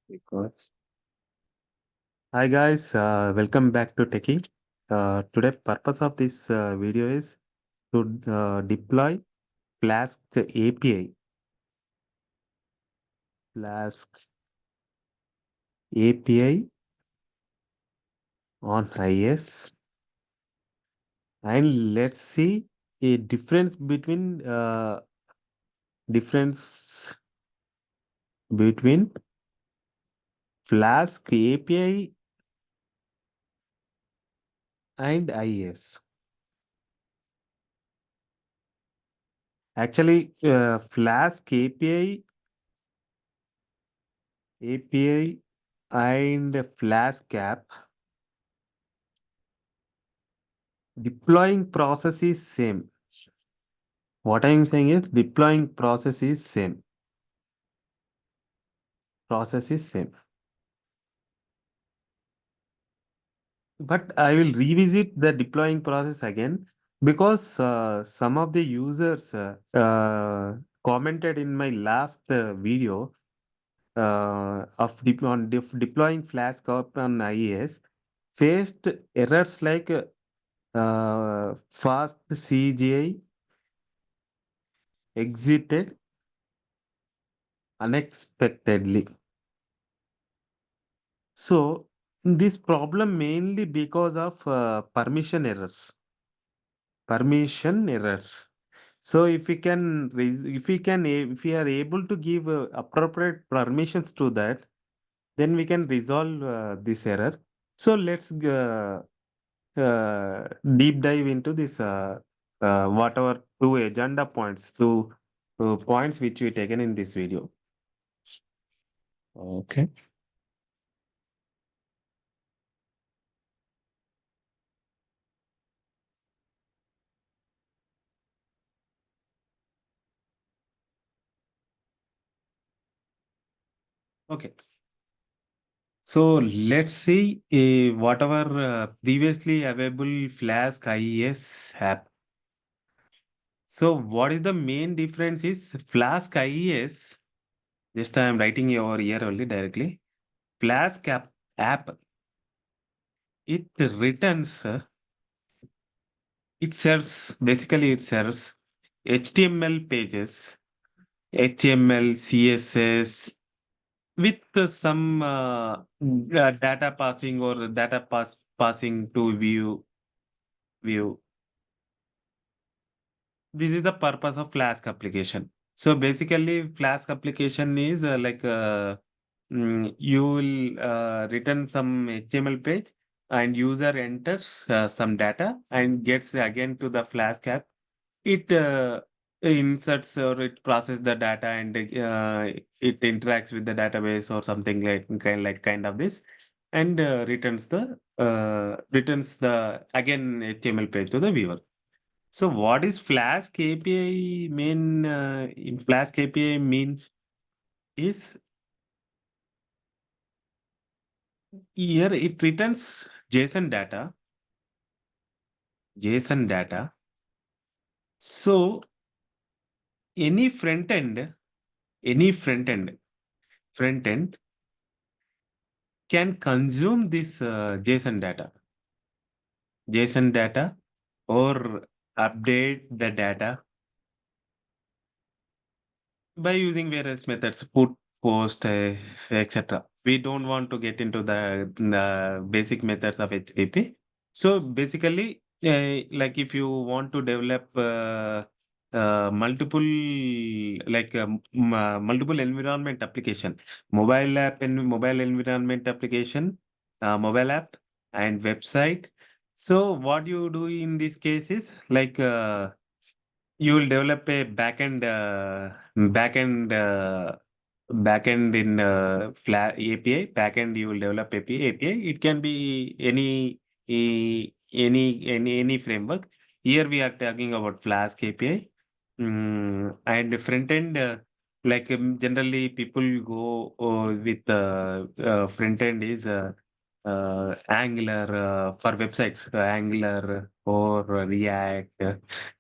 Because Hi guys, welcome back to Techie. Today purpose of this video is to deploy Flask API, Flask API on IIS, and let's see a difference between Flask API and IIS. Actually, Flask API and Flask app deploying process is same. What I am saying is deploying process is same. But I will revisit the deploying process again because some of the users commented in my last video deploying Flask up on IES faced errors like fast CGI exited unexpectedly. So this problem mainly because of permission errors. So if we are able to give appropriate permissions to that, then we can resolve this error. So let's deep dive into this whatever two points which we taken in this video. Okay. Okay. So let's see whatever previously available Flask IES app. So what is the main difference is Flask IES. Just I am writing over here only directly. Flask app it returns it serves HTML pages, HTML, CSS with some data passing or passing to view. This is the purpose of Flask application. So basically, Flask application is you will return some HTML page and user enters some data and gets again to the Flask app. It inserts or it processes the data and it interacts with the database or something kind of this and returns the again HTML page to the viewer. So what is Flask API mean? In Flask API means is here it returns JSON data. So any any front end, front end can consume this JSON data or update the data by using various methods, put, post, etc. We don't want to get into the basic methods of HTTP. So basically, like if you want to develop multiple multiple environment application, mobile app and mobile environment application, mobile app and website. So what you do in this case is you will develop a backend in API. Backend you will develop API. It can be any framework. Here we are talking about Flask API. And front end, generally people go with front end is Angular for websites, Angular or React,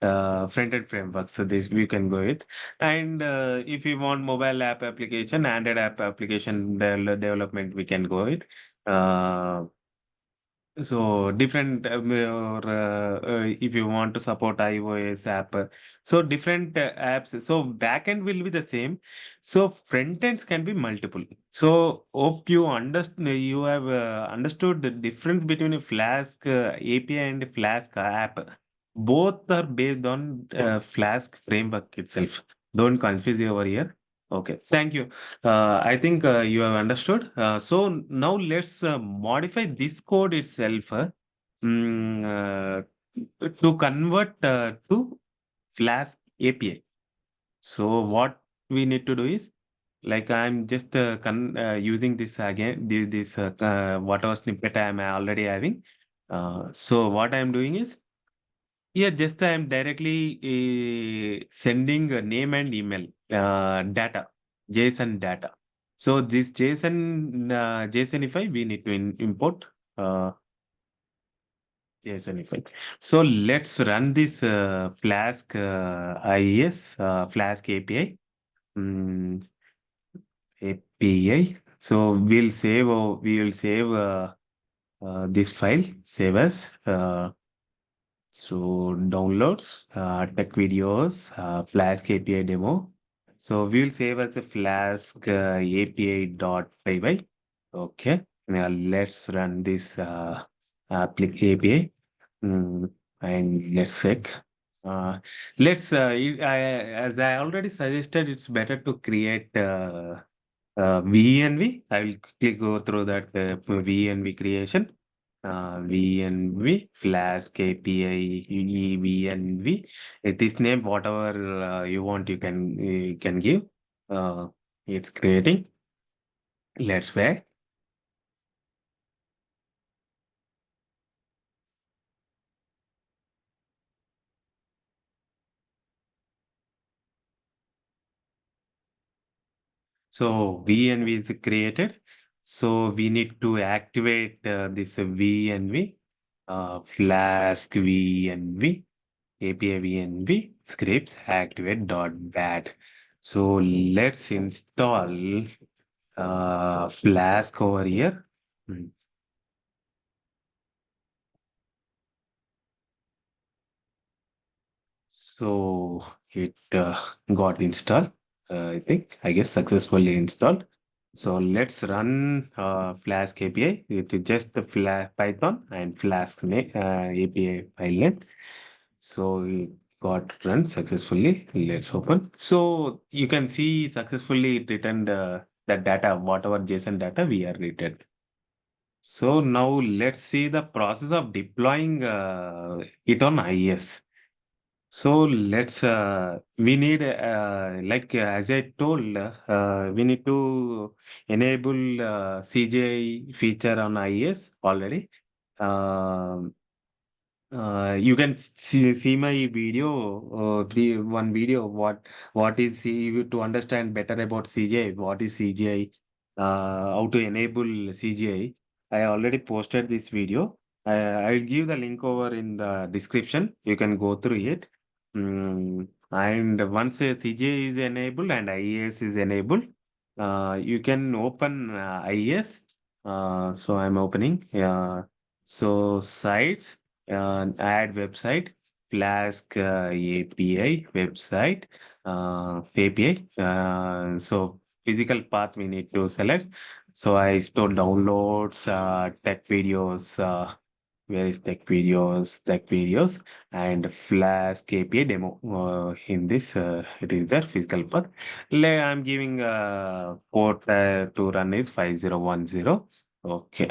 front-end frameworks. So this we can go with. And if you want mobile app application, Android app application development, we can go with. Uh, so different, or if you want to support iOS app, so different apps. So backend will be the same. So front ends can be multiple. So hope you understand. You have understood the difference between a Flask API and a Flask app. Both are based on Flask framework itself. Don't confuse you over here. Okay, thank you. I think you have understood. So now let's modify this code itself to convert to Flask API. So what we need to do is, like, I'm just using this again, this whatever snippet I am already having. So what I'm doing is, yeah, just I am directly sending a name and email data, JSON data. So this JSONify we need to import uh, JSONify. So let's run this Flask IIS Flask API API. So we will save this file. Save as. So downloads, tech videos, Flask API demo. So we will save as a Flask API.py. Okay. Now let's run this API. And let's check. Uh, as I already suggested, it's better to create VNV. I will quickly go through that VNV creation. VNV, Flask API, VNV. This name, whatever you want, you can give. Uh, it's creating. Let's wait. So VNV is created. So we need to activate this VNV, Flask VNV, API VNV scripts activate dot bat. So let's install Flask over here. Hmm. So it got installed. I guess successfully installed. So let's run Flask API. It is just the Python and Flask API file name. So it got run successfully. Let's open. So you can see successfully it returned the data, whatever JSON data we are returned. So now let's see the process of deploying it on IIS. So we need, as I told, we need to enable CGI feature on IIS already. Um you can see my video, one video, what is to understand better about CGI, what is CGI, how to enable CGI. I already posted this video. I will give the link over in the description. You can go through it. And once CGI is enabled and IAS is enabled, you can open IAS. So I'm opening. So sites, add website, Flask API website, API. So physical path we need to select. So I store downloads, tech videos, where is tech videos, and Flask API demo. In this, it is the physical path. I'm giving port to run is 5010. Okay.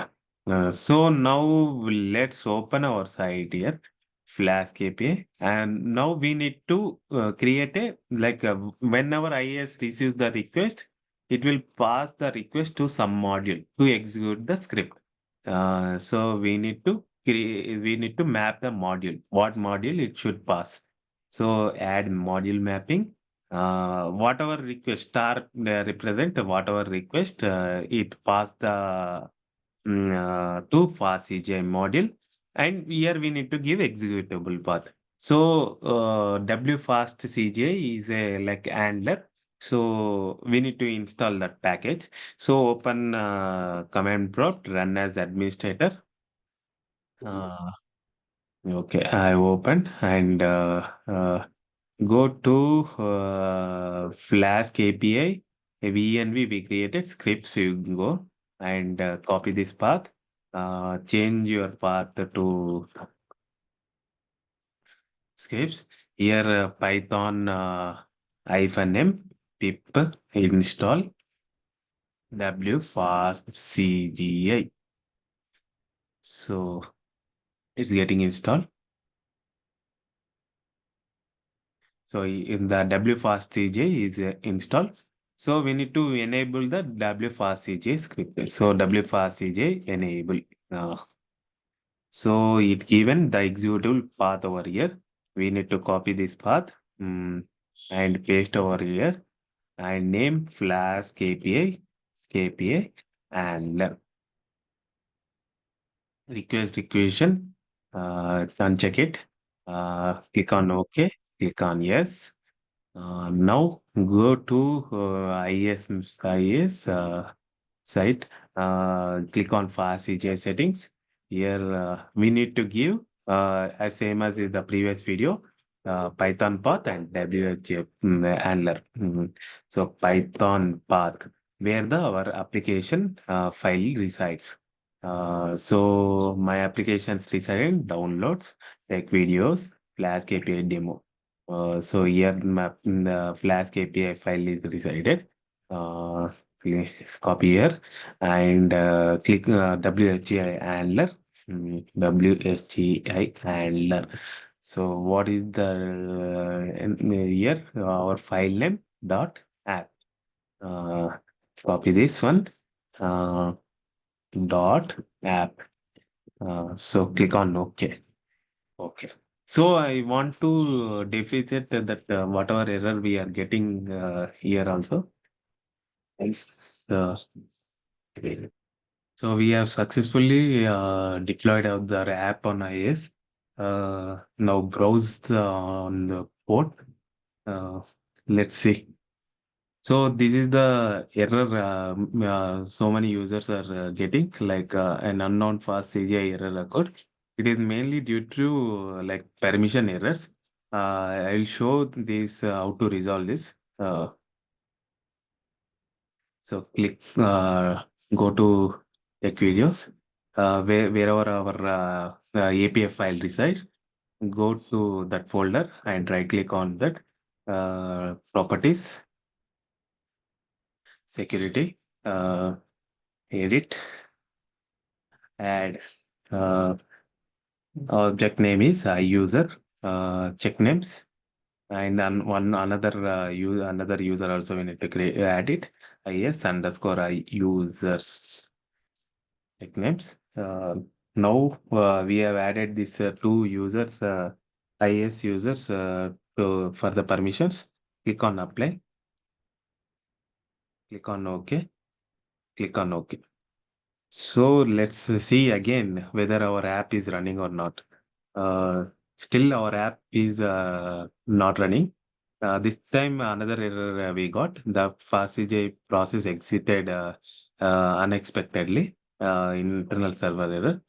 So now let's open our site here, Flask API, and now we need to create a, whenever IIS receives the request, it will pass the request to some module to execute the script. So we need to map the module, what module it should pass. So add module mapping. Whatever request star represent whatever request it pass the to Fastcgi module, and here we need to give executable path. So wfastcgi is a like handler. So we need to install that package. So open command prompt, run as administrator. Uh, okay, I open and go to Flask API, a VNV we created scripts. You can go and copy this path. Change your path to scripts. Here Python -m pip install wfastcgi. So it's getting installed. So in the wfastcg is installed. So we need to enable the wfastcg script. So wfastcg enable. Uh, so it given the executable path over here. We need to copy this path and paste over here and name Flask API, and request equation. Uncheck it. Click on OK. Click on yes. Now go to IIS site. Click on Fast CGI settings. Here we need to give as same as in the previous video, Python path and WH handler. So Python path where the our application file resides. So my applications reside in downloads, tech videos, Flask API demo. So here the Flask API file is resided. Please copy here and click WHI handler. WHI handler. So what is the here our file name dot app. Uh, Copy this one dot app. So click on OK. Okay. So I want to deficit that whatever error we are getting here also. It's, so we have successfully deployed out the app on iOS. Now browse on the port. Uh, let's see. So this is the error so many users are getting, like an unknown fast CGI error occurred. It is mainly due to like permission errors. I'll show this how to resolve this. So click, go to tech videos, wherever our API file resides. Go to that folder and right click on that properties, security, edit, add. Uh, Object name is user, check names, and one another another user also we need to create add it. IS underscore I users check names. Now we have added these two users, IS users for the permissions. Click on apply. Click on OK. Click on OK. So let's see again whether our app is running or not. Still our app is not running. This time another error we got. The FastCJ process exited unexpectedly. Internal server error.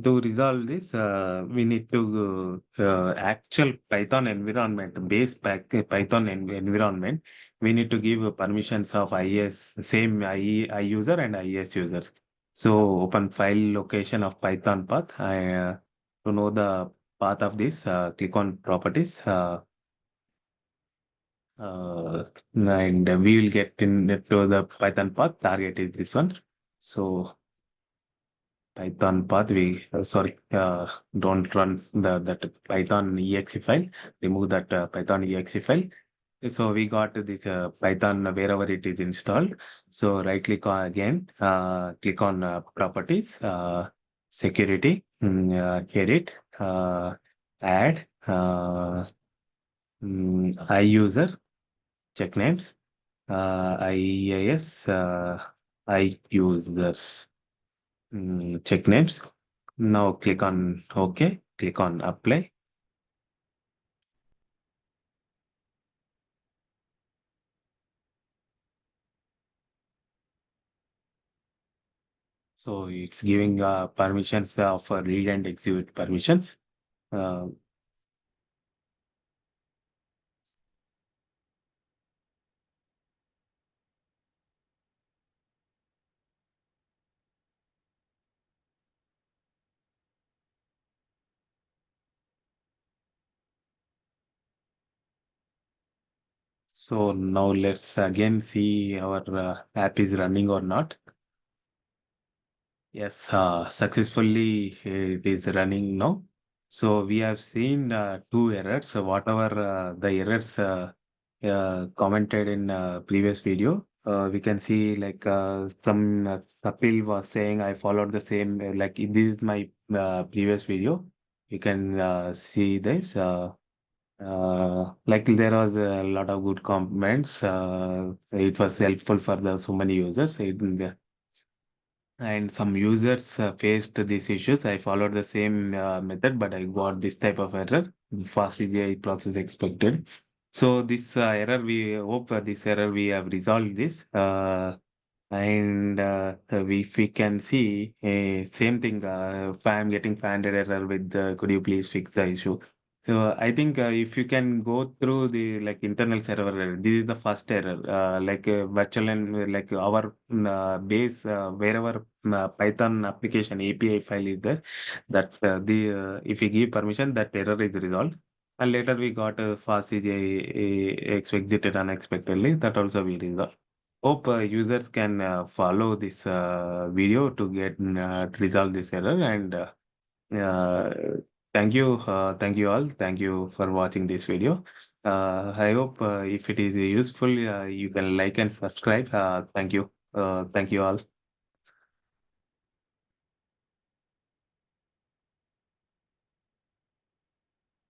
To resolve this, we need to actual Python environment, Python environment. We need to give permissions of IS, same I user and IS users. So open file location of Python path. To know the path of this, click on properties, and we will get into the Python path. Target is this one. So Python path, we sorry, don't run that Python exe file. Remove that Python exe file. So we got this Python wherever it is installed. So right click on again, click on properties, security, edit, add, iUser, check names, IIS, iUsers. check names. Now click on OK, click on apply. So it's giving permissions for read and execute permissions. Uh, so now let's again see our app is running or not. Yes, successfully it is running now. So we have seen two errors. So whatever the errors commented in previous video, we can see like some Kapil was saying I followed the same like this is my previous video. You can see this. Like there was a lot of good comments. It was helpful for the so many users. And some users faced these issues. I followed the same method, but I got this type of error. Fast CGI process expected. So this error, we hope this error we have resolved this. And if we can see same thing, if I'm getting 500 error with, could you please fix the issue? So I think if you can go through the like internal server error, this is the first error. Like virtual and like our base wherever Python application API file is there, that the if we give permission, that error is resolved. And later we got a fast CGI exited unexpectedly. That also we resolved. Hope users can follow this video to get resolve this error and uh, thank you all. Thank you for watching this video. I hope if it is useful, you can like and subscribe. Thank you. Thank you all.